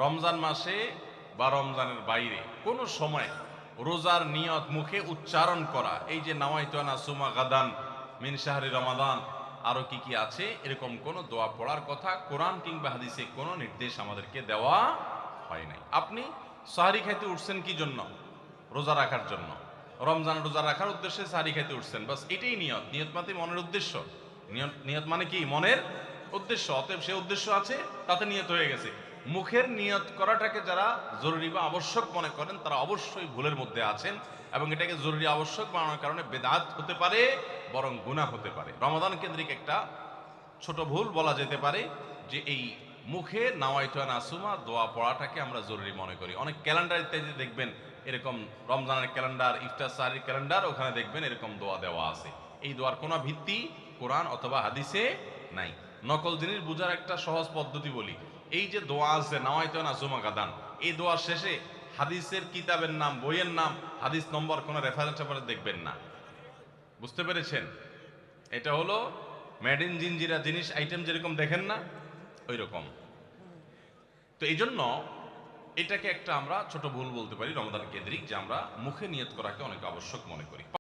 রমজান মাসে বা রমজানের বাইরে কোনো সময় রোজার নিয়ত মুখে উচ্চারণ করা, এই যে নাওয়াইতু আন আসুমা গাদান মিন শাহরি রমাদান, আরো কি কি আছে, এরকম কোন দোয়া পড়ার কথা কোরআন কিংবা হাদিসে কোনো নির্দেশ আমাদেরকে দেওয়া হয় নাই। আপনি সাহারি খাইতে উঠছেন কি জন্য? রোজা রাখার জন্য। রমজান রোজা রাখার উদ্দেশ্যে সাহারি খাইতে উঠছেন, বাস এটাই নিয়ত। নিয়ত মানে মনের উদ্দেশ্য। নিয়ত মানে কি? মনের উদ্দেশ্য। অতএব সে উদ্দেশ্য আছে, তাতে নিয়ত হয়ে গেছে। মুখের নিয়ত করাটাকে যারা জরুরি বা আবশ্যক মনে করেন তারা অবশ্যই ভুলের মধ্যে আছেন, এবং এটাকে জরুরি আবশ্যক বানানোর কারণে বেদাত হতে পারে, বরং গুনাহ হতে পারে। রমাদান কেন্দ্রিক একটা ছোট ভুল বলা যেতে পারে যে এই মুখে নাওয়াইতু আন আসুমা দোয়া পড়াটাকে আমরা জরুরি মনে করি। অনেক ক্যালেন্ডার ইত্যাদি দেখবেন এরকম রমজানের ক্যালেন্ডার, ইফতার সাহারির ক্যালেন্ডার, ওখানে দেখবেন এরকম দোয়া দেওয়া আছে। এই দোয়ার কোনো ভিত্তি কোরআন অথবা হাদিসে নাই। নকল জিনিস বোঝার একটা সহজ পদ্ধতি বলি। এই যে দোয়া আছে নাওয়াইতু আন আসুমা গাদান, এই দোয়ার শেষে হাদিসের কিতাবের নাম, বইয়ের নাম, হাদিস নম্বর, কোনো রেফারেন্স দেখবেন না। বুঝতে পেরেছেন? এটা হলো মেড ইন জিনজিরা জিনিস আইটেম যেরকম দেখেন না, ওই রকম। তো এই জন্য এটাকে একটা আমরা ছোট ভুল বলতে পারি রমাদান কেন্দ্রিক, যে আমরা মুখে নিয়ত করাকে অনেক আবশ্যক মনে করি।